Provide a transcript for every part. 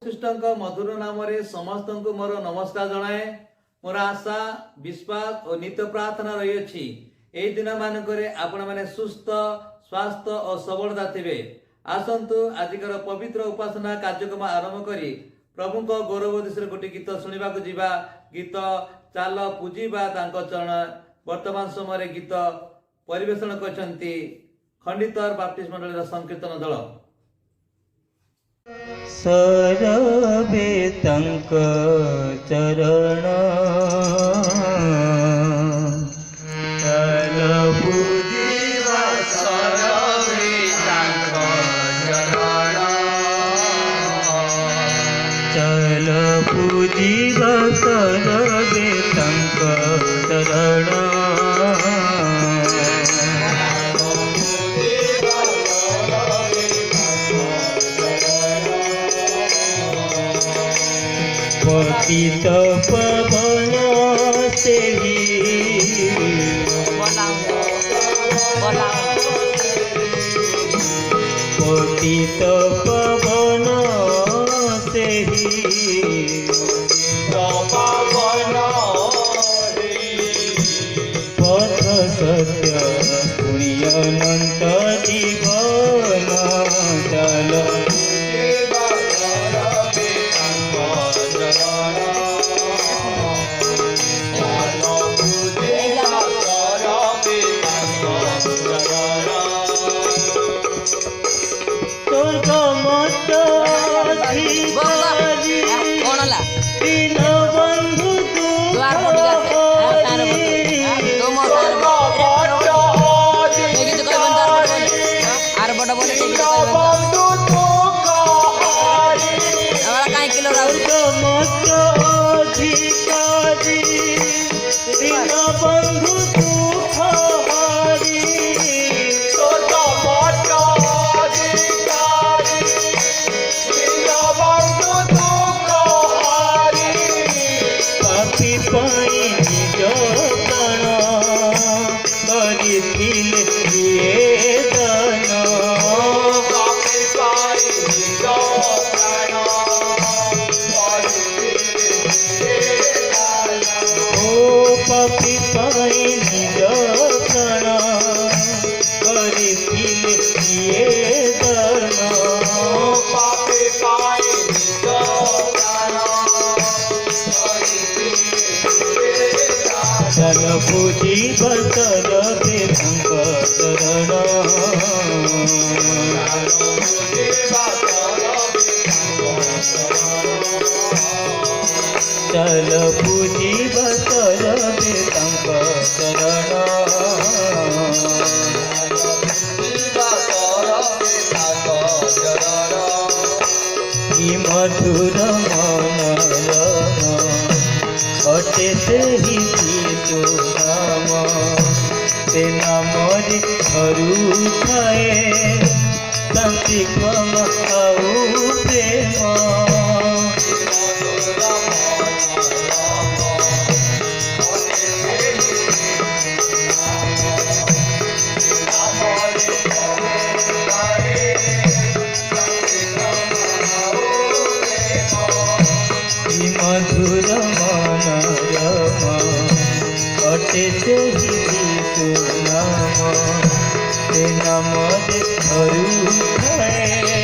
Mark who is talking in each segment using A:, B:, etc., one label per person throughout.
A: श्रेष्ठ मधुर नाम समस्त को मोर नमस्कार जनाए। मोर आशा विश्वास और नित्य प्रार्थना रही ए दिन मानक आपण मैंने सुस्थ स्वास्थ्य और सबलता थे। आसतु आजिकर पवित्र उपासना कार्यक्रम आरंभ करी प्रभु को गौरव देश गोटे गीत शुणा जा गीत चाल पूजिबा चरण। वर्तमान समय गीत परिवेषण करछंती खंडितर बाप्टिस्ट मंडल संकीर्तन दल।
B: सरबे तंक चरण चल पूजिबा सरबे तंक चरण चल पूजिबा सरबे तंक चरण पतित पवन से पतित पवन से पथ सत्य पुण्य अनंत जीवन चल चल पूजी बतर बेतंक चरण चल पूजी बतर बेतंक चरण मधुर मन अटे से ही नाम ते नाम धरू थाए शांति कम आउ प्रेम मधुर मन अटे से ही नाम ते नाम धरू थाए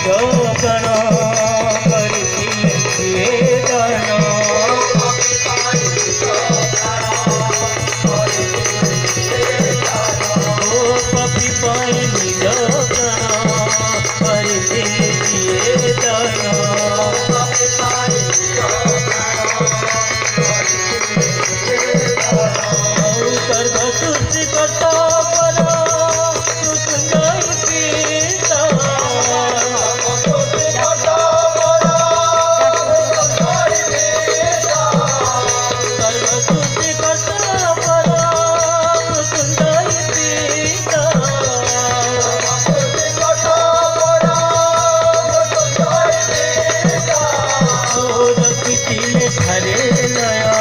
B: ନିଜ ପ୍ରାଣ କରିଥିଲେ ସିଏ ଦାନ ଓ ପାପୀ ପାଇଁ ନିଜ ପ୍ରାଣ କରିଥିଲେ ସିଏ ଦାନ सर्व सृष्टि करता पर मृत्युंजय पिता सर्व सृष्टि करता पर मृत्युंजय पिता ओ रखिथिले ठारे नया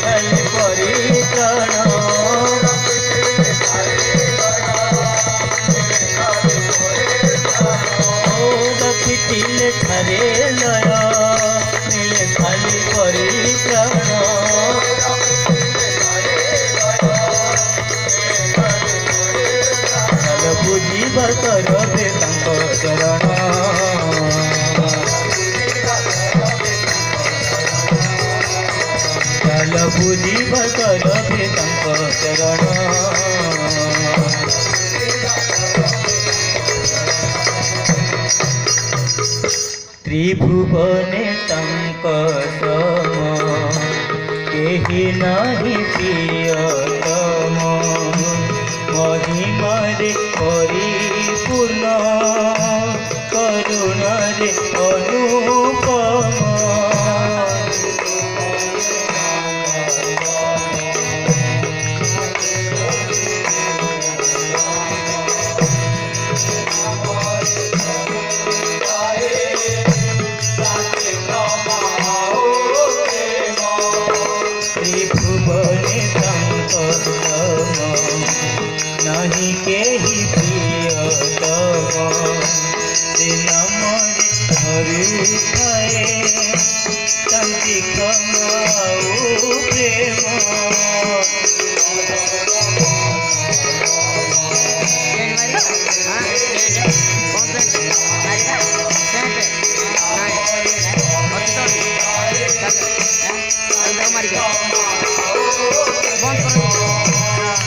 B: खाली परित्राण रखिथिले ठारे लय मिले खाली परित्राण ଚାଲ ବୁଝିବା କରବେ ତାଙ୍କ ଚରଣ ଚାଲ ବୁଝିବା କରବେ ତାଙ୍କ ଚରଣ ତ୍ରିଭୁବନେ ତାଙ୍କ ସମ କେହି ନାହିଁ ପ୍ରିୟତମ महिमारे परिपूर्ण करुणारे अनुपम त्रिभुवने तांक नहीं केही प्रियतम से नामरे धरु थाए शांति कमाऊ प्रेम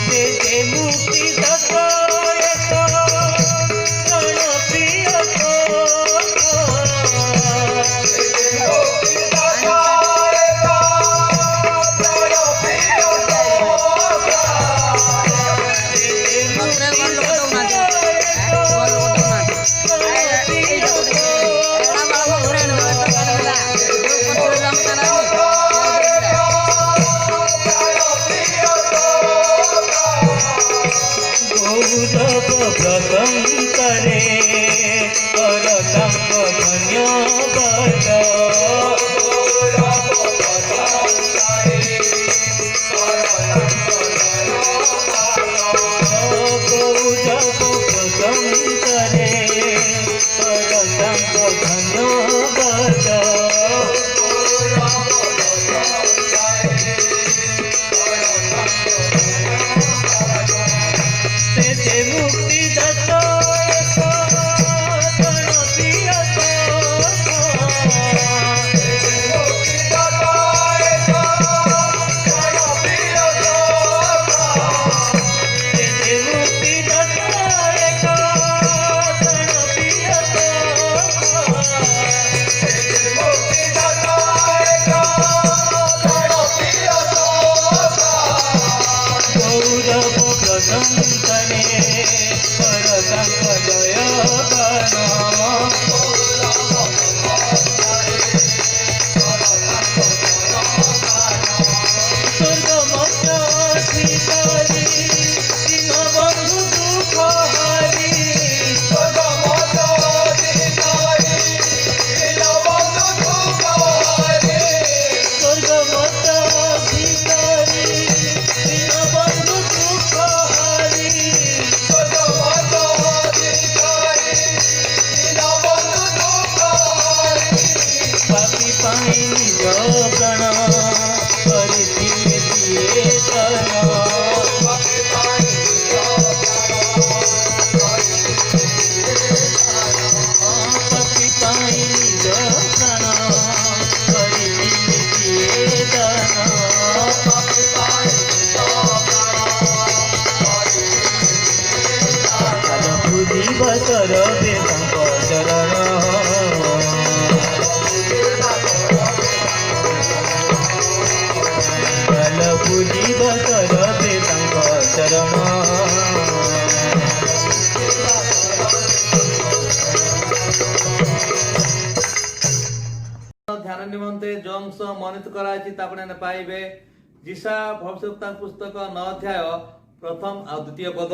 B: दे मुक्ति गौरव व्रतम करे और तंग धन्यवाद गौरव व्रतम करे और तंग धन्यवाद मुक्ति दत्ता କାଲ ପୂଜିବ ସରବେ ତାଙ୍କ ଚରଣ କାଲ ପୂଜିବ ସରବେ ତାଙ୍କ ଚରଣ
A: ଧ୍ୟାନ ନିମନ୍ତେ ଯେଉଁ ଅଂଶ ମନୋନୀତ କରାଯାଇଛି ଆପଣ ପାଇବେ ଯିଶା ଭବିଷ୍ୟତ ପୁସ୍ତକ 9 ଅଧ୍ୟାୟ ପ୍ରଥମ ଆଉ ଦ୍ୱିତୀୟ ପଦ।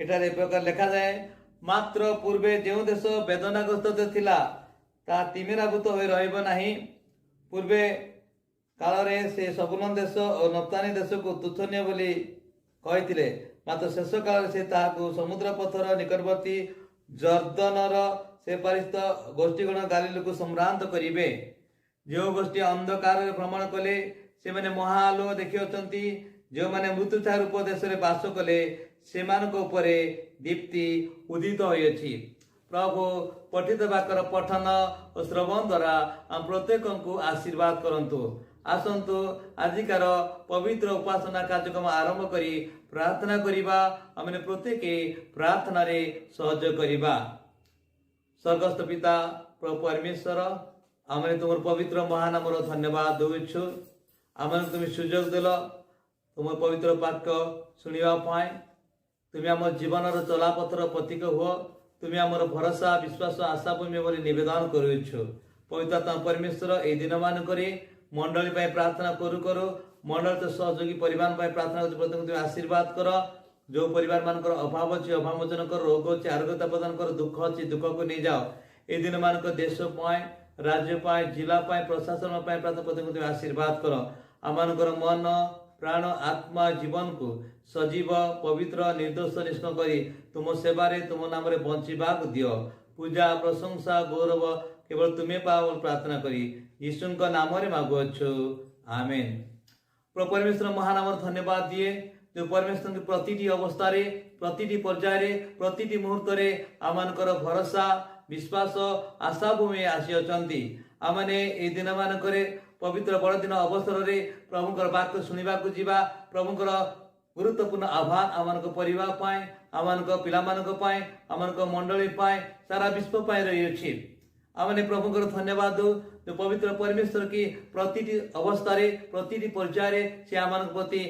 A: ଏଠାରେ ଏ ପ୍ରକାର ଲେଖାଯାଏ, ମାତ୍ର ପୂର୍ବେ ଯେଉଁ ଦେଶ ବେଦନାଗ୍ରସ୍ତ ଥିଲା ତାହା ତିମିରାଭୂତ ହୋଇ ରହିବ ନାହିଁ। ପୂର୍ବେ କାଳରେ ସେ ସବୁଲନ ଦେଶ ଓ ନପ୍ତାନି ଦେଶକୁ ତୁଚ୍ଛନୀୟ ବୋଲି କହିଥିଲେ, ମାତ୍ର ଶେଷ କାଳରେ ସେ ତାହାକୁ ସମୁଦ୍ର ପଥର ନିକଟବର୍ତ୍ତୀ ଜର୍ଦ୍ଦନର ସେପାରିସ୍ଥ ଗୋଷ୍ଠୀଗଣ ଗାଲିଲକୁ ସମ୍ଭ୍ରାନ୍ତ କରିବେ। ଯେଉଁ ଗୋଷ୍ଠୀ ଅନ୍ଧକାରରେ ଭ୍ରମଣ କଲେ ସେମାନେ ମହାଆଲୋକ ଦେଖିଅଛନ୍ତି, ଯେଉଁମାନେ ମୃତ୍ୟୁଛାୟା ରୂପ ଦେଶରେ ବାସ କଲେ ସେମାନଙ୍କ ଉପରେ ଦୀପ୍ତି ଉଦିତ ହୋଇଅଛି। ପ୍ରଭୁ ପଠିତ ବାକ୍ୟର ପଠନ ଓ ଶ୍ରବଣ ଦ୍ୱାରା ଆମ ପ୍ରତ୍ୟେକଙ୍କୁ ଆଶୀର୍ବାଦ କରନ୍ତୁ। ଆସନ୍ତୁ ଆଜିକାର ପବିତ୍ର ଉପାସନା କାର୍ଯ୍ୟକ୍ରମ ଆରମ୍ଭ କରି ପ୍ରାର୍ଥନା କରିବା। ଆମେ ପ୍ରତ୍ୟେକ ପ୍ରାର୍ଥନାରେ ସହଯୋଗ କରିବା। ସ୍ୱର୍ଗସ୍ଥ ପିତା ପ୍ରଭୁ ପରମେଶ୍ୱର, ଆମେ ତୁମର ପବିତ୍ର ମହାନାମର ଧନ୍ୟବାଦ ଦେଉଛୁ। ଆମେ তুমি ସୁଯୋଗ ଦେଲ ତୁମ ପବିତ୍ର ବାକ୍ୟ ଶୁଣିବା ପାଇଁ। তুমি ଆମ ଜୀବନର ଚଲାପଥର ପ୍ରତୀକ ହୁଅ। তুমি ଆମର ଭରସା, ବିଶ୍ୱାସ, ଆଶା ଭୂମି ବୋଲି ନିବେଦନ କରୁଛୁ। ପବିତ୍ର ପରମେଶ୍ୱର ଏହି ଦିନମାନଙ୍କରେ ମଣ୍ଡଳୀ ପାଇଁ ପ୍ରାର୍ଥନା କରୁ କରୁ ମଣ୍ଡଳୀର ସହଯୋଗୀ ପରିବାର ପାଇଁ ପ୍ରାର୍ଥନା କରୁଛୁ। ପ୍ରଥମେ তুমি ଆଶୀର୍ବାଦ କର। ଯେଉଁ ପରିବାର ମାନଙ୍କର ଅଭାବ ଅଛି ଅଭାବ ମୋଚନ କର, ରୋଗ ଅଛି ଆରୋଗ୍ୟତା ପ୍ରଦାନ କର, ଦୁଃଖ ଅଛି ଦୁଃଖକୁ ନେଇଯାଅ। এই ଦିନମାନଙ୍କ ଦେଶ ପାଇଁ, ରାଜ୍ୟ ପାଇଁ, ଜିଲ୍ଲା ପାଇଁ, ପ୍ରଶାସନ ପାଇଁ ପ୍ରାର୍ଥନା ପ୍ରଥମେ তুমি ଆଶୀର୍ବାଦ କର। ଆମମାନଙ୍କର ମନ, ପ୍ରାଣ, ଆତ୍ମା, ଜୀବନକୁ ସଜୀବ, ପବିତ୍ର, ନିର୍ଦ୍ଦୋଷ ନିଷ୍କ କରି ତୁମ ସେବାରେ ତୁମ ନାମରେ ବଞ୍ଚିବାକୁ ଦିଅ। ପୂଜା, ପ୍ରଶଂସା, ଗୌରବ କେବଳ ତୁମେ ପାଅ ବୋଲି ପ୍ରାର୍ଥନା କରି ଯୀଶୁଙ୍କ ନାମରେ ମାଗୁଅଛୁ, ଆମେନ୍। ପ୍ରଭୁ ପରମେଶ୍ୱର ମହାନାମର ଧନ୍ୟବାଦ ଦିଏ। ଯେଉଁ ପରମେଶ୍ୱରଙ୍କ ପ୍ରତିଟି ଅବସ୍ଥାରେ, ପ୍ରତିଟି ପର୍ଯ୍ୟାୟରେ, ପ୍ରତିଟି ମୁହୂର୍ତ୍ତରେ ଆମମାନଙ୍କର ଭରସା, ବିଶ୍ୱାସ, ଆଶା ଭୂମି ଆସିଅଛନ୍ତି। ଆମମାନେ ଏହି ଦିନମାନଙ୍କରେ ପବିତ୍ର ବଡ଼ଦିନ ଅବସରରେ ପ୍ରଭୁଙ୍କର ବାକ୍ୟ ଶୁଣିବାକୁ ଯିବା। ପ୍ରଭୁଙ୍କର ଗୁରୁତ୍ୱପୂର୍ଣ୍ଣ ଆହ୍ୱାନ ଆମମାନଙ୍କ ପରିବାର ପାଇଁ, ଆମମାନଙ୍କ ପିଲାମାନଙ୍କ ପାଇଁ, ଆମମାନଙ୍କ ମଣ୍ଡଳୀ ପାଇଁ, ସାରା ବିଶ୍ୱ ପାଇଁ ରହିଅଛି। ଆମେ ପ୍ରଭୁଙ୍କର ଧନ୍ୟବାଦ ଦେଉ। ଯେଉଁ ପବିତ୍ର ପରମେଶ୍ୱର କି ପ୍ରତିଟି ଅବସ୍ଥାରେ, ପ୍ରତିଟି ପର୍ଯ୍ୟାୟରେ ସେ ଆମମାନଙ୍କ ପ୍ରତି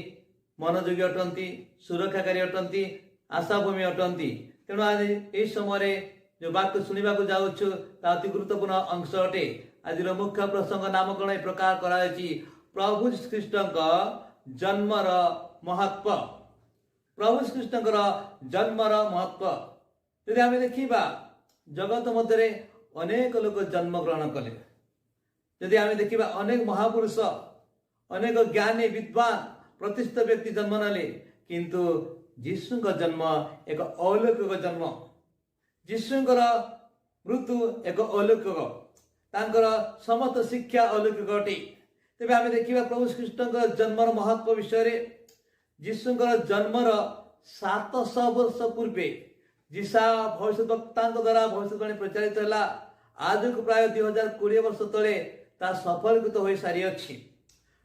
A: ମନୋଯୋଗୀ ଅଟନ୍ତି, ସୁରକ୍ଷାକାରୀ ଅଟନ୍ତି, ଆଶା ଭୂମି ଅଟନ୍ତି। ତେଣୁ ଆଜି ଏହି ସମୟରେ ଯେଉଁ ବାକ୍ୟ ଶୁଣିବାକୁ ଯାଉଛୁ ତାହା ଅତି ଗୁରୁତ୍ୱପୂର୍ଣ୍ଣ ଅଂଶ ଅଟେ। ଆଜିର ମୁଖ୍ୟ ପ୍ରସଙ୍ଗ ନାମକରଣ ଏ ପ୍ରକାର କରାଯାଇଛି, ପ୍ରଭୁ ଶ୍ରୀଖ୍ରୀଷ୍ଟଙ୍କ ଜନ୍ମର ମହତ୍ଵ। ପ୍ରଭୁ ଶ୍ରୀଖ୍ରୀଷ୍ଟଙ୍କର ଜନ୍ମର ମହତ୍ଵ ଯଦି ଆମେ ଦେଖିବା, ଜଗତ ମଧ୍ୟରେ ଅନେକ ଲୋକ ଜନ୍ମଗ୍ରହଣ କଲେ। ଯଦି ଆମେ ଦେଖିବା ଅନେକ ମହାପୁରୁଷ, ଅନେକ ଜ୍ଞାନୀ, ବିଦ୍ୱାନ, ପ୍ରତିଷ୍ଠିତ ବ୍ୟକ୍ତି ଜନ୍ମ ନେଲେ, କିନ୍ତୁ ଯୀଶୁଙ୍କ ଜନ୍ମ ଏକ ଅଲୌକିକ ଜନ୍ମ। ଯୀଶୁଙ୍କର ମୃତ୍ୟୁ ଏକ ଅଲୌକିକ, ତାଙ୍କର ସମସ୍ତ ଶିକ୍ଷା ଅଲୌକିକ ଅଟେ। ତେବେ ଆମେ ଦେଖିବା ପ୍ରଭୁ ଶ୍ରୀଖ୍ରୀଷ୍ଟଙ୍କର ଜନ୍ମର ମହତ୍ଵ ବିଷୟରେ। ଯୀଶୁଙ୍କର ଜନ୍ମର 700 ବର୍ଷ ପୂର୍ବେ ଯିଶା ଭବିଷ୍ୟତ ବକ୍ତାଙ୍କ ଦ୍ୱାରା ଭବିଷ୍ୟତବାଣୀ ପ୍ରଚାରିତ ହେଲା। ଆଜକୁ ପ୍ରାୟ 2020 ବର୍ଷ ତଳେ ତାହା ସଫଳୀକୃତ ହୋଇ ସାରିଅଛି।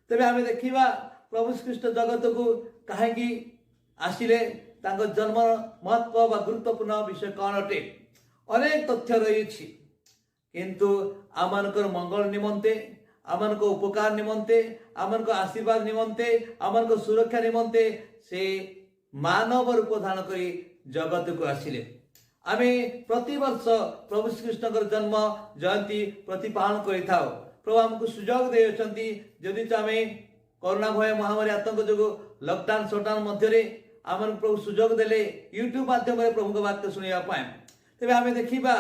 A: ତେବେ ଆମେ ଦେଖିବା ପ୍ରଭୁ ଶ୍ରୀଖ୍ରୀଷ୍ଟ ଜଗତକୁ କାହିଁକି ଆସିଲେ, ତାଙ୍କ ଜନ୍ମର ମହତ୍ଵ ବା ଗୁରୁତ୍ୱପୂର୍ଣ୍ଣ ବିଷୟ କ'ଣ ଅଟେ। ଅନେକ ତଥ୍ୟ ରହିଛି, କିନ୍ତୁ ଆମମାନଙ୍କର ମଙ୍ଗଳ ନିମନ୍ତେ, ଆମମାନଙ୍କ ଉପକାର ନିମନ୍ତେ, ଆମମାନଙ୍କ ଆଶୀର୍ବାଦ ନିମନ୍ତେ, ଆମମାନଙ୍କ ସୁରକ୍ଷା ନିମନ୍ତେ ସେ ମାନବ ରୂପ ଧାରଣ କରି ଜଗତକୁ ଆସିଲେ। ଆମେ ପ୍ରତିବର୍ଷ ପ୍ରଭୁ ଶ୍ରୀକୃଷ୍ଣଙ୍କର ଜନ୍ମ ଜୟନ୍ତୀ ପ୍ରତିପାଳନ କରିଥାଉ। ପ୍ରଭୁ ଆମକୁ ସୁଯୋଗ ଦେଇଅଛନ୍ତି। ଯଦି ତ ଆମେ କରୋନା ଭୟ ମହାମାରୀ ଆତଙ୍କ ଯୋଗୁଁ ଲକଡାଉନ ସଟଡାଉନ ମଧ୍ୟରେ ଆମକୁ ପ୍ରଭୁ ସୁଯୋଗ ଦେଲେ ୟୁଟ୍ୟୁବ ମାଧ୍ୟମରେ ପ୍ରଭୁଙ୍କ ବାକ୍ୟ ଶୁଣିବା ପାଇଁ। ତେବେ ଆମେ ଦେଖିବା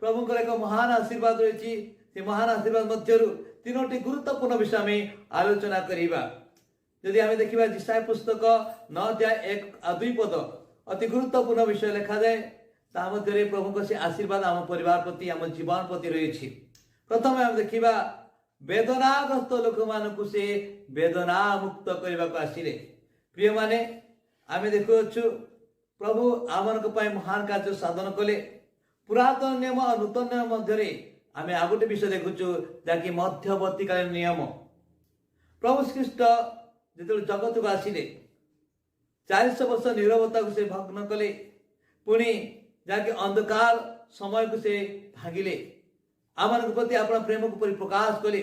A: ପ୍ରଭୁଙ୍କର ଏକ ମହାନ ଆଶୀର୍ବାଦ ରହିଛି। ସେ ମହାନ ଆଶୀର୍ବାଦ ମଧ୍ୟରୁ 3ଟି ଗୁରୁତ୍ୱପୂର୍ଣ୍ଣ ବିଷୟ ଆମେ ଆଲୋଚନା କରିବା। ଯଦି ଆମେ ଦେଖିବା ଯିଶାୟା ପୁସ୍ତକ 9 ଅଧ୍ୟାୟ 1 ଆଉ 2 ପଦ ଅତି ଗୁରୁତ୍ୱପୂର୍ଣ୍ଣ ବିଷୟ ଲେଖାଯାଏ। ତାହା ମଧ୍ୟରେ ପ୍ରଭୁଙ୍କ ସେ ଆଶୀର୍ବାଦ ଆମ ପରିବାର ପ୍ରତି, ଆମ ଜୀବନ ପ୍ରତି ରହିଛି। ପ୍ରଥମେ ଆମେ ଦେଖିବା ବେଦନାଗ୍ରସ୍ତ ଲୋକମାନଙ୍କୁ ସେ ବେଦନା ମୁକ୍ତ କରିବାକୁ ଆସିଲେ। ପ୍ରିୟମାନେ, ଆମେ ଦେଖୁଅଛୁ ପ୍ରଭୁ ଆମମାନଙ୍କ ପାଇଁ ମହାନ କାର୍ଯ୍ୟ ସାଧନ କଲେ। ପୁରାତନ ନିୟମ ଆଉ ନୂତନ ନିୟମ ମଧ୍ୟରେ ଆମେ ଆଉ ଗୋଟେ ବିଷୟ ଦେଖୁଛୁ, ଯାହାକି ମଧ୍ୟବର୍ତ୍ତୀକାଳୀନ ନିୟମ। प्रभु श्रीकृष्ण जो जगत को आसिले 400 वर्ष नीरवता को से भग्न कले पुणी जाके अंधकार समय को से भागिले आम प्रति अपना प्रेम को परिप्रकाश कले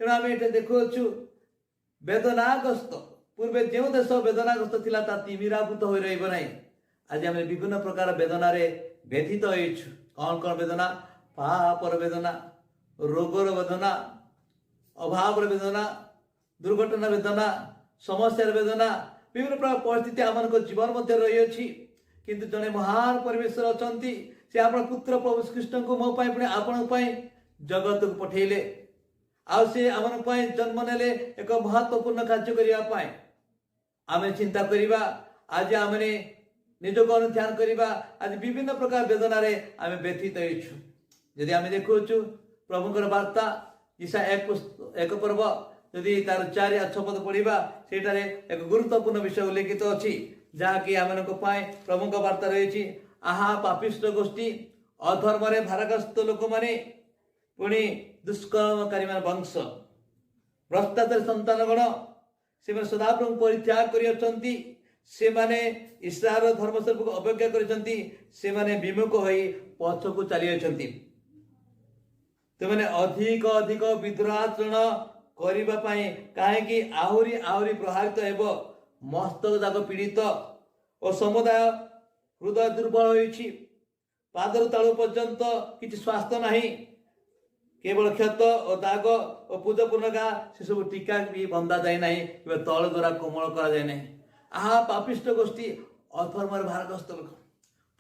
A: तेणु आम ये देखु वेदनाग्रस्त पूर्वे जो देश वेदनाग्रस्त थिला ता तिमिराभूत हो रही ना आज आम विभिन्न प्रकार वेदन व्यथित होइछु कौन कौन वेदना पापर वेदना रोगर वेदना अभाव वेदना दुर्घटना वेदना समस्या वेदना विभिन्न प्रकार परिस्थिति आम जीवन मध्य रही किंतु जड़े महान परमेश्वर अच्छा से आप पुत्र प्रभु श्रीकृष्ण को मो पुणी आपण जगत को पठेले आउ से आम जन्म नेले एक महत्वपूर्ण कार्य करने आम चिंता करवा आज आम निजक अनुध्यान करवा आज विभिन्न प्रकार वेदन आम व्यथित होइछु यदि आम देखु प्रभुकर वार्ता ईसा एक पर्व यदि तार 4 या 6 पद पढ़ा सेठारे एक गुरुत्वपूर्ण विषय उल्लेखित अच्छी जहाँकि आम प्रभु का वार्ता रही आहा पापिष्ट गोष्ठी अधर्म भारग्रस्त लोक मैंने पुणी दुष्कर्मकारी वंश भ्रष्टाचार संतानगण से सदाप्रभु परित्याग कर इस्राएल धर्मस्वरूप को अवज्ञा कर विमुख हो पछ को चली तुमने अधिक अधिक विद्रोहाचरण करने कहीं आहरी आहरी प्रहारित हो मस्तक जाक पीड़ित और समुदाय हृदय दुर्बल हो पादर तल पर्यंत किसी स्वास्थ्य नहीं केवल क्षत और दाग और पूजपूर्ण घा से सब टीका भी बंधा जाए ना तल द्वारा कोमल करा जाए ना आहा पापिष्ट गोष्ठी अधर्म भारग्रस्त लोक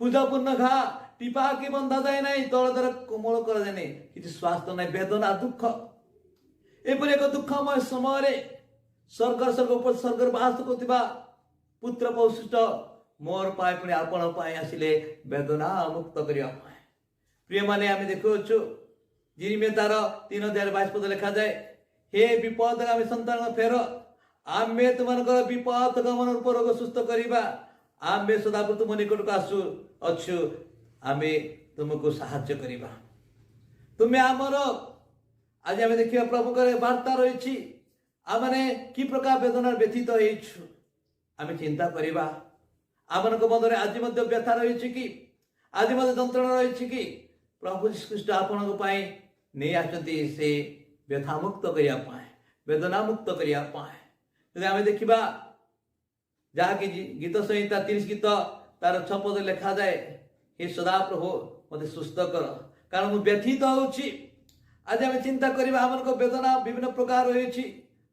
A: पूजापूर्ण घा टीपा की बंधा जाए ना तल द्वारा कोमल करा जाए ना किसी स्वास्थ्य नहीं वेदना दुख एपरि एक दुखमय समय स्वर्ग स्वर्ग स्वर्ग बास करथिबा पुत्र पौष्ट मोर पाए पुणी आपण पाए आसिले वेदना मुक्त करिया प्रिय माने आमे देखु जिरिमे तार 3:22 पद लिखा जाए हे विपद आमे संतान फेर आमे तुमनकर विपद गमन रूप रोग सुस्थ करिबा आमे सदा तुम निकट को आसु अछु आमे तुमको सहाय्य करिबा तुमे आमर आज आमे देखिबा प्रभु करे वार्ता रही आमने कि प्रकार वेदना व्यथित होइछु आमे चिंता करिबा आमन को मन रे आज मध्य व्यथा रही कि आज मध्य जंत्रणा रही कि प्रभु श्रीकृष्ण आपण को पाए नहीं आछंती से व्यथा मुक्त करिया पाए वेदना मुक्त करिया पाए यदि आमे देखिबा जहाँकि गीत संहिता 30 गीत तार 6 पद लिखा जाए हे सदा प्रभु मते सुस्थ कर कारण मु व्यथित होउछि आज आमे चिंता करिबा आमन को वेदना विभिन्न प्रकार रही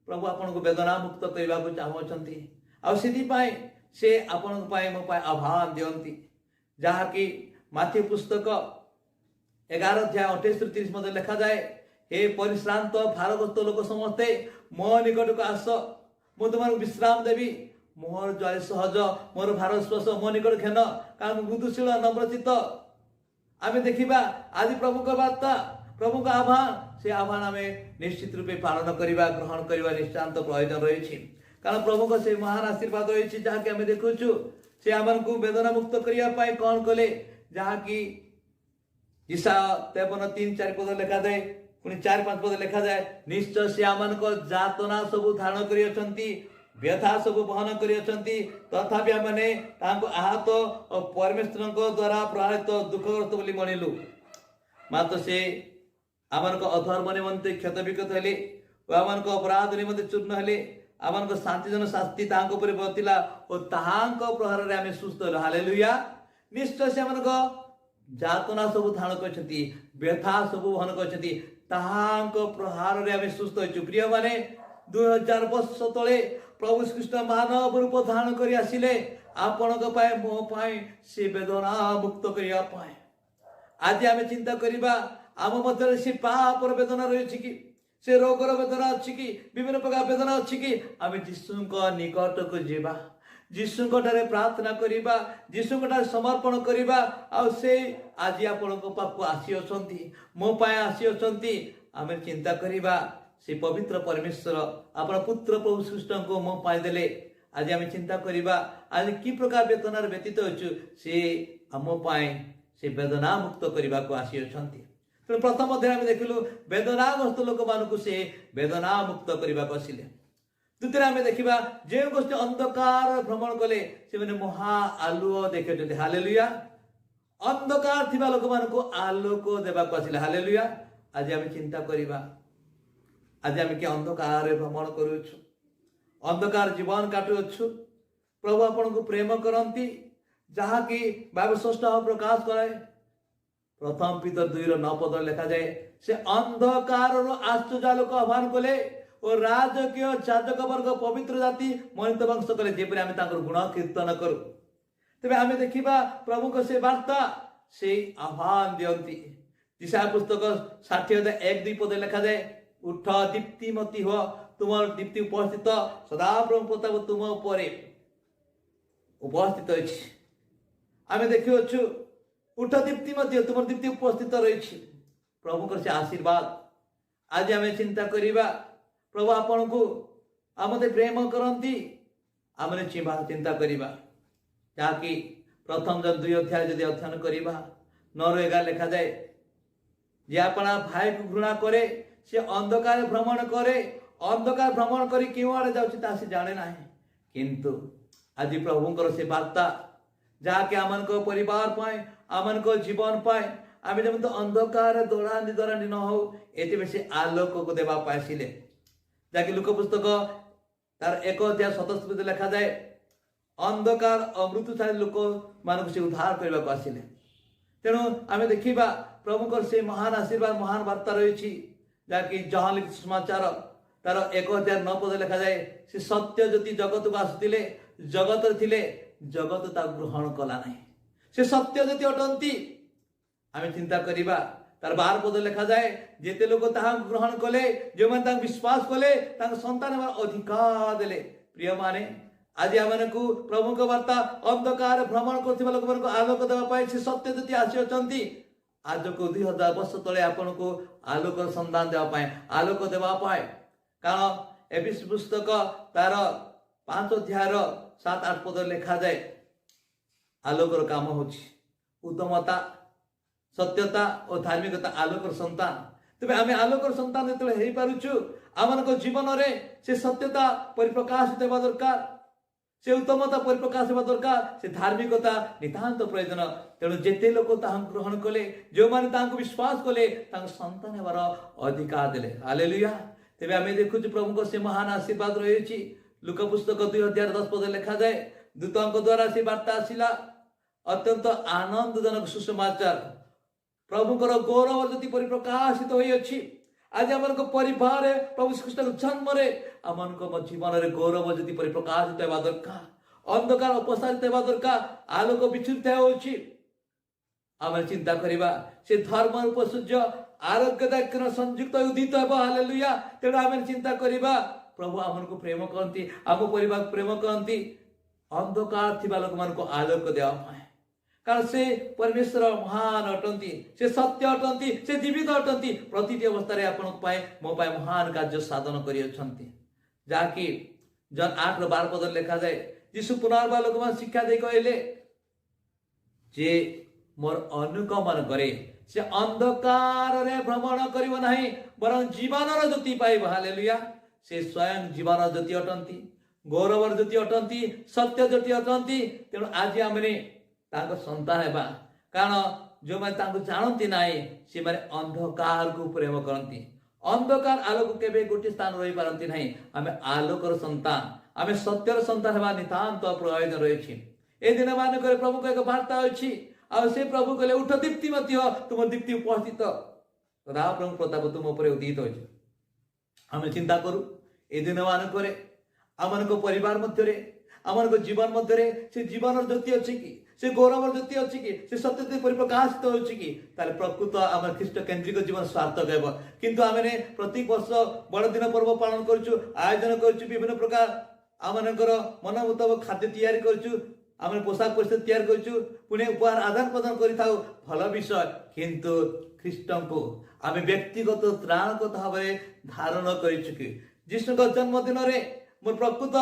A: प्रभु आपण को वेदना मुक्त करने को चाहती आथि से आपण मो आह्वान दियंती जहाँकि माथ्यू पुस्तक 11:28-30 मध्य लिखा जाए हे परिश्रांत भारग्रस्त लोक समस्ते मो निकट को आस मु तुम विश्राम देवी मोर जय सहज मोर भार स्पर्श मो निकट घेन कारण मृदुशील नम्रचित आम देखा आज प्रभु का वार्ता प्रभु का आह्वान से आह्वान आम निश्चित रूपे पालन करवा ग्रहण करवा निश्चांत प्रयोजन रही कारण प्रभु का से महान आशीर्वाद रही जहाँकि आम देखु से आम को वेदना मुक्त करने कौन कले जहाँकि ईसा 53:3-4 पद लिखा जाए पुणी 4-5 पद लिखा जाए निश्चय से आम जातना सबू धारण कर व्यथा सब बहन कर तथापि आमने आहत और परमेश्वर द्वारा प्रहारित दुखग्रस्त बोली मणिलु मात्र से आम अधर्म निमंते क्षत विक्षत हेले आम अपराध निमंते चूर्ण हेले आम शांतिजन शास्ति तापर बतिला और ताहांक प्रहार रे आमे सुस्थ हेलु हालेलुया निश्चय से आम जातना सब धारण कर व्यथा सब बहन कर प्रहार रे आमे सुस्थ होइछु प्रिय माने 2000 वर्ष तले प्रभु श्रीकृष्ण मानव रूप धारण कर आसिले आपण मो पाए से वेदना मुक्त करिया पाए आज आम चिंता करवा आम मध्य से पापर वेदना रही कि से रोगर वेदना अच्छी कि विभिन्न प्रकार वेदना अच्छी कि आम जीशु निकट को जीवा जीशु प्रार्थना करवा जीशु समर्पण करवा से आज आपण पाख आसी अच्छी मो पाए आसी अच्छी आम चिंता करवा से पवित्र परमेश्वर आपण पुत्र प्रभु श्रीकृष्ण को मो पाए देले आज आम चिंता करवा आज कि प्रकार वेदनार व्यतीत होचु से आम पाए से वेदना मुक्त करने को आसी अच्छी प्रथम अध्याय में देखिलु वेदनाग्रस्त लोक मान से वेदना मुक्त करने को आसिले द्वितीय आम देखा जो गोष्ठी अंधकार भ्रमण कले से महा आलुओ देखते हालेलुया अंधकार थिबा लोक मान को आलोक देवाक आसिले हालेलुया आज आम चिंता करवा आज आम कि अंधकार भ्रमण करुछु अंधकार जीवन काटुछु प्रभु आपन को प्रेम करती जहाँकि बाइबल स्पष्ट प्रकाश कराए प्रथम पीतर 2:9 पद लिखा जाए से अंधकार आश्चर्य लोक आह्वान कले और राजकीय जाजक वर्ग पवित्र जाति मनित वंश कले जेपरि आमे तांकर गुण कीर्तन करू तेबे आमे देखिबा प्रभु को से वार्ता से आह्वान दियंती दिशा पुस्तक 60:1-2 पद लिखा जाए उठ दीप्तिमती हो तुम दीप्ति उपस्थित सदा प्रभु प्रताप तुम उपरे उपस्थित अछि आमे देखियो उठ दीप्तिमती तुम दीप्ति उपस्थित रही प्रभु को से आशीर्वाद आज आमे चिंता करिबा प्रभु आपन को आमते प्रेम करती आम चिंता करवा जहाँकि प्रथम जन 2 अध्याय जदि अध्ययन करवा 9-11 लिखा जाए जे अपना भाई को घृणा करे से अंधकार भ्रमण करे अंधकार भ्रमण करी क्यों आड़े जाऊँ से जाने ना किंतु आज प्रभुंकर से वार्ता जहाँकि आम परिवार पाए आम जीवन पाए आम जमी अंधकार दौरानी दौरानी न हो ये से आलोक को देवाई आसिले जहाँकि लुक पुस्तक तार 1:27 लिखा जाए अंधकार अमृतशाली लोक मान से उद्धार करने को आसिले तेणु आम देखा प्रभुकर से महान आशीर्वाद महान वार्ता रही जहाँकि जहाँ लिखित समाचार तार 1:9 पद लिखा जाए से सत्य ज्योति जगत को आसुले जगत थिले जगत ता ग्रहण कला नहीं से सत्य ज्योति अटंती आम चिंता करवा तार 12 पद लिखा जाए जेते लोक ताहा ग्रहण कले जो मैंने विश्वास कले संतान अधिकार देले प्रिय माने आज आम को प्रभु को वार्ता अंधकार भ्रमण कर लोक मान आलोक देवाई से सत्य ज्योति आसी अछंती आज को 2000 वर्ष तले आपन को आलोक संधान देवाई आलोक देवाई कारण एफिसी पुस्तक तार 5:7-8 पद लिखा जाए आलोकर काम होची उत्तमता सत्यता और धार्मिकता आलोकर संतान तेज आम आलोकर संतान जो हो पारुचु आम जीवन में से सत्यता परिप्रकाशित होगा दरकार से उत्तमता परिप्रकाश होगा दरकार से धार्मिकता नितांत प्रयोजन तेणु जेते लोक ग्रहण कले जो मैंने विश्वास कले संतान होवार अधिकार देले हालेलुया तेज आम देखु प्रभु से महान आशीर्वाद रही लुका पुस्तक 2:10 पद लिखा जाए दूतों द्वारा से वार्ता आसला अत्यंत आनंदजनक सुसमाचार प्रभुकर गौरव ज्योति परिप्रकाशित होइछि आज आम परिवार प्रभु श्रीकृष्ण जन्म आम जीवन में गौरव ज्योति परिप्रकाशित होगा दरकार अंधकार अपसारित होगा दरकार आलोक विचुरित होछि आम चिंता करवा से धर्म रूप सूर्य आरोग्यदायक संयुक्त उदित हो हालेलुया तेणु आम चिंता करवा प्रभु आम को प्रेम करती आम परिवार प्रेम करती अंधकार थिबा लोक मान को आलोक देवाई कारण से परमेश्वर महान अटंती से सत्य अटंती से जीवित अटंती प्रतिटी अवस्था आपण मो महान कार्य साधन करी जहाँकि जन 8:12 पद लिखा जाए यीशु पुनर्बार लोक मान शिक्षा दे कहले जे मोर अनुगमन करे से अंधकार रे भ्रमण करिव नाही बरं जीवन ज्योति पाइब हालेलुया से स्वयं जीवन ज्योति अटंती गौरवर ज्योति अटंती सत्य ज्योति अटंती तेणु आज आम संतान हेबा कारण जो मैंने जानती ना से मैंने अंधकार को प्रेम करती अंधकार आलोक केबे गोटे स्थान रही पारती ना आम आलोकर संतान आम सत्यर संतान हेबा नितांत प्रयोजन रही ए दिन मानक प्रभु को एक वार्ता अच्छी आ से प्रभु कहले उठ दीप्तिमती हो तुम दीप्ति उपस्थित सदा प्रभु प्रताप तुम उपर उदित हो आम चिंता करूँ ए दिन मानक आम परिवार मध्य आम जीवन मध्य से जीवन ज्योति अच्छी कि से गौरव ज्योति अच्छी कि से सत्य परिप्रकाशित होछि कि ताले प्रकृत आम ख्रीष्ट केन्द्रिक जीवन सार्थक हेब किंतु आम प्रत्येक वर्ष बड़ दिन पर्व पालन करूँ आयोजन करूँ विभिन्न प्रकार आम मन मुताबक खाद्य तैयारी करूँ आम पोशाक परिषद तैयार करूँ पुणे उपहार आदान प्रदान कर भल विषय किंतु ख्रीष्ट को आम व्यक्तिगत त्राणगत भाव धारण कर जीशु जन्मदिन में मोर प्रकृत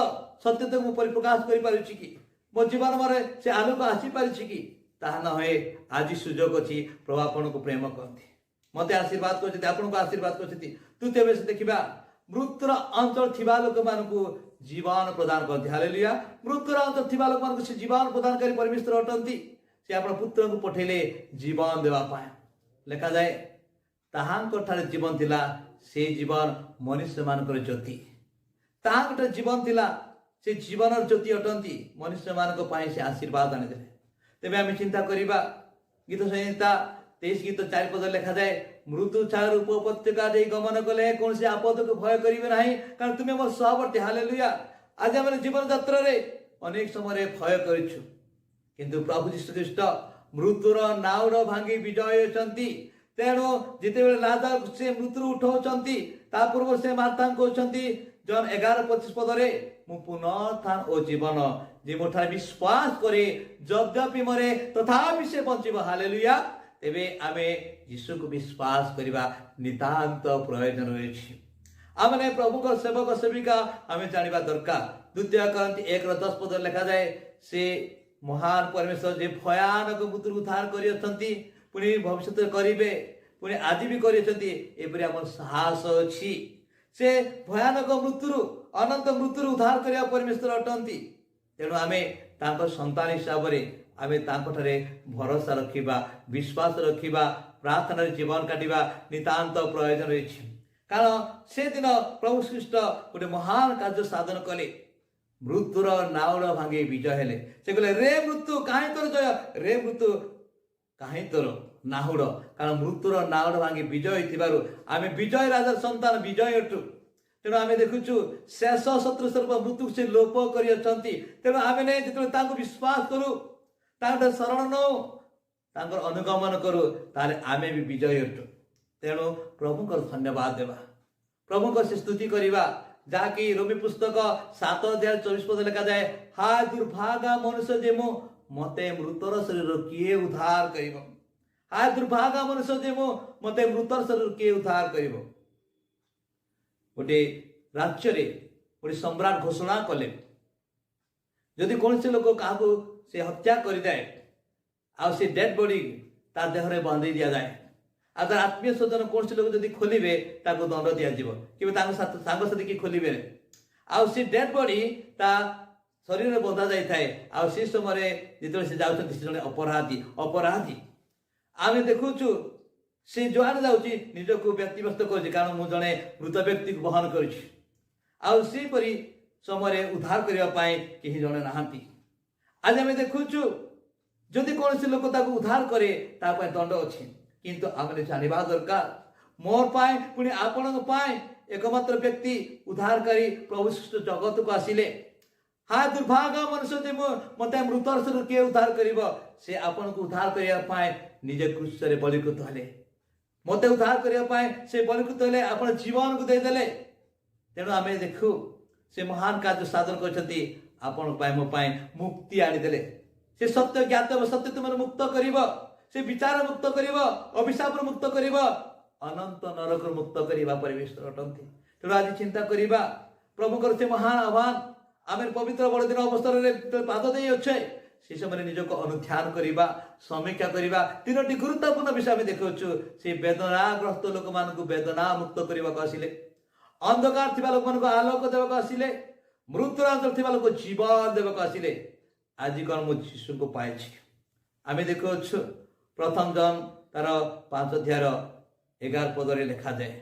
A: सत्यता को परिप्रकाश कर मो जीवन में से आलोक आसी पारिछि कि ताहा न होए आज सुजोग अच्छी प्रभु आपन को प्रेम करती मते आशीर्वाद करछथि आपन को आशीर्वाद करछथि तृतीय बेस देखिबा मृतर अंचल थिबा लोक मान को जीवन प्रदान करती। हालेलुया। मृत्युर अंतर थिबा लोक मानकु से जीवन प्रदान करी परमेश्वर अटंती। से आपण पुत्र को पठेले जीवन देवा पाए। लेखा जाए ताहांको ठारे जीवन थिला से जीवन मनुष्य मानकर ज्योति। ताहांको जीवन थिला से जीवन ज्योति अटंती। मनुष्य मानक पाए से आशीर्वाद आनी देले। तेबे आमे चिंता करिबा गीत संहिता 23 गीत 4 पद लेखा जाए मृत्यु छाया रूप उपत्यका दे गमन कले कौन से आपद को भय करिवे नाही कारण तुमे मोर सहवर्ती। हालेलुया। आज हम जीवन यात्रा रे अनेक समय भय करिछु किंतु प्रभु यीशु ख्रीष्ट मृत्युर नाउर भांगी विजय होचंती। तेणु जिते बेले लाजर से मृत्यु उठाउचंती ता पूर्व से मार्था कहउचंती जॉन 11:25 पद रे मु पुनरुत्थान ओ जीवन जे मोठार विश्वास करे यद्यपि मरे तथापि से बंचिबो। हालेलुया। तेबे आमे यीशु को विश्वास करिबा नितांत प्रयोजन रहिछि। आमने प्रभु को सेवक सेविका आमे जानिबा दरकार। द्वितीय करंती 1:10 पद लिखा जाए से महान परमेश्वर जे भयानक मृत्यु उद्धार करियछंती पुनी भविष्य करिवे पुनी आज भी करियछंती एपरि हमर साहस अछि। से भयानक मृत्यु अनंत मृत्यु उद्धार करिया परमेश्वर अटंती। तेणु आमे तांको संतान हिसाब रे आमे तांको ठारे भरोसा रखिबा विश्वास रखिबा प्रार्थना जीवन काटिबा नितांत प्रयोजन रहिछि। कारण से दिन प्रभु ख्रीष्ट गोटे महान कार्य साधन कले मृत्युर नाउड़ भांगे विजय हेले। से कहले रे मृत्यु काहे तोर जय रे मृत्यु काहे तोर नाहुड़। कारण मृत्युर नाउड़ भांगे विजय थिबारु आमे विजय राजा संतान विजय अटु। तेणु आमे देखुछु शेष शत्रु सर्व मृत्यु से लोप करि अछंती। तेणु आमे ने जेतले तांको विश्वास करू तांको शरण नो तांको अनुगमन करू ताले आमे भी विजय अटु। तेणु प्रभु को धन्यवाद देवा प्रभु को स्तुति करिबा जाकि रोमी पुस्तक 7:24 पद लिखा जाए हाय दुर्भागा मनुष्य जे मो मते मृतर शरीर किए उद्धार करिवो। हाय दुर्भागा मनुष्य जे मो मते मृतर शरीर किए उद्धार करिवो। गोटे राज्य रे गोटे सम्राट घोषणा कले जदि कौन से लोक क्या से हत्या कर जाए आ से डेड बॉडी ता देह रे बांधी दिया जाए आ तार आत्मीय स्वजन कौन से लोग जदि खोलिबे ताको दंड दिया जीव कि तांग साथी की खोलिबे आ से डेड बॉडी ता शरीर रे बंधा जाई थाए आ से समय जेतले से जाउछन से जने अपराधी आमे देखुछु से जुआन जाउची निजको व्यक्तिगत करछि कारण मु जने मृत व्यक्ति को बहन करछि आ से परि समय उद्धार करिया पाए केही जने नाहंती। आज आमे देखुछु जदि कौन से लोक ताको उद्धार करे ता पाए दंड अछि किंतु आमे जानिबा दरकार मोर पाए पुनी आपन पाए एकमात्र व्यक्ति उद्धारकारी प्रभु श्रेष्ठ जगत को आसिले। हाय दुर्भागा मनुष्य जे मते मृतर शरीर के उद्धार करिवो से आपन को उद्धार करिया पाए निजे क्रूस रे बलिकृत हले मते उद्धार करिया पाए से बलिकृत हले आपन जीवन को दे देले। तेणु आमे देखु से महान कार्य साधन करछंती आपन पाए मो पाए मुक्ति आनी देले। से सत्य ज्ञात सत्य तुमर मुक्त करिवो से विचार मुक्त करिवो अभिशाप मुक्त करिवो अनंत नरक मुक्त करिवा परमेश्वर अटंती। तेणु आज चिंता करिवा प्रभु करते महान आह्वान आमे पवित्र बड़दिन अवसर रे पाद देई अछि से समय निजको अनुध्यान करिवा समीक्षा करिवा तीनोटी गुरुत्वपूर्ण विषय में देखौछु। से वेदनाग्रस्त लोक मान को वेदना मुक्त करिवा को आसिले अंधकार थिबा लोक मान को आलोक देवा को आसिले मृत्युरांतर थिबा लोक जीवन देवा को आसिले। आज कोन मु यीशु को पाइछि आमे देखौछु प्रथम जन तार 5 अध्याय 11 पद रे लिखा जाए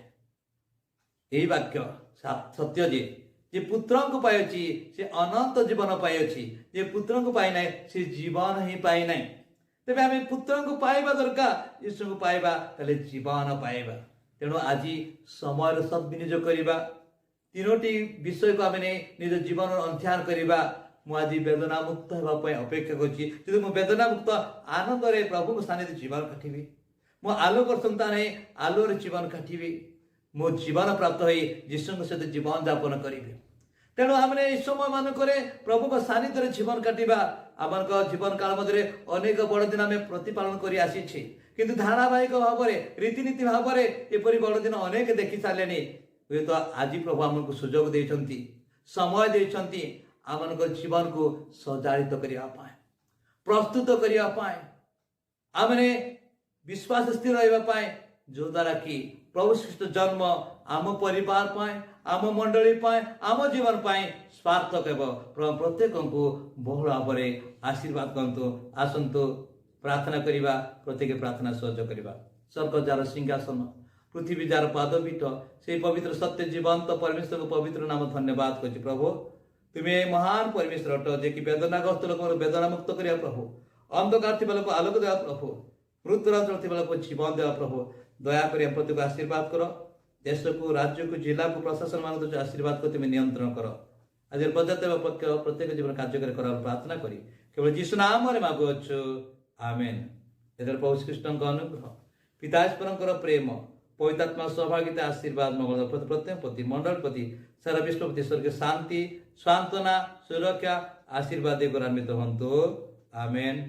A: एही वाक्य सत्य जे पुत्र को पाइछि से अनंत जीवन पाइछि जे पुत्र को पाइ नै से जीवन ही पाइ नै। तेबे आमे पुत्र को पाइबा दरकार यीशु को पाइबा तले जीवन पाइबा। तेणु आज समय सद्विनियोग करिबा तीनोटी विषय को आमे निज जीवन अध्ययन करिबा। मु आज वेदना मुक्त हेबा पय अपेक्षा करछि जदि मु वेदना मुक्त आनंद रे प्रभु को सानिध्य जीवन काटिबी मु आलोक संतान है आलोर जीवन काटिबी मो जीवन प्राप्त होई यीशु सहित जीवन यापन करिबे। तेणु आमने इस समय मानक प्रभु को सानिध्य जीवन काटिबा आम जीवन काल मध्य अनेक बड़ दिन आम प्रतिपालन कर आसी किंतु धारावाहिक भाव में रीतिनीति भाव में एपरी बड़ दिन अनेक देखी सारे हुए तो आज प्रभु आमको सुजोग देइछंती समय देइछंती आम जीवन को सजाड़ित करने प्रस्तुत करने आमने विश्वास स्थिर रहा जो द्वारा कि प्रभु श्रेष्ठ जन्म आम परिवार पाए आम मंडली पाए आम जीवन पाए स्वार्थक प्रत्येक को बहुल भाव में आशीर्वाद करतु आसतु प्रार्थना करवा प्रत्येक प्रार्थना सहयोग करवा स्वर्ग जार सिंहासन पृथ्वी जार पादपीठ से पवित्र सत्य जीवंत परमेश्वर को पवित्र नाम धन्यवाद कर प्रभु तुम्हें महान परमेश्वर अट जे कि वेदनाग्रस्त लोक वेदना मुक्त करिया प्रभु अंधकार थी लोक आलोक देवा प्रभु मृत्युरात्र थी लोक जीवन देवा प्रभु दया कर प्रत्येक आशीर्वाद कर देश को राज्य को जिला को प्रशासन मान आशीर्वाद को तुम्हें नियंत्रण कर आज प्रजात पक्ष प्रत्येक जीवन कार्यकारी कर प्रार्थना करी केवल जीशु नाम रे मागुअछु आमेन। एदर प्रभु श्रीकृष्ण अनुग्रह पिताश्वर प्रेम पवित्रात्मा सहभागिता आशीर्वाद मंगल प्रत्येक प्रति मंडल प्रति सारा विश्व प्रति स्वर्ग शांति सांत्वना सुरक्षा आशीर्वाद देकर अन्वित हंतु आमेन।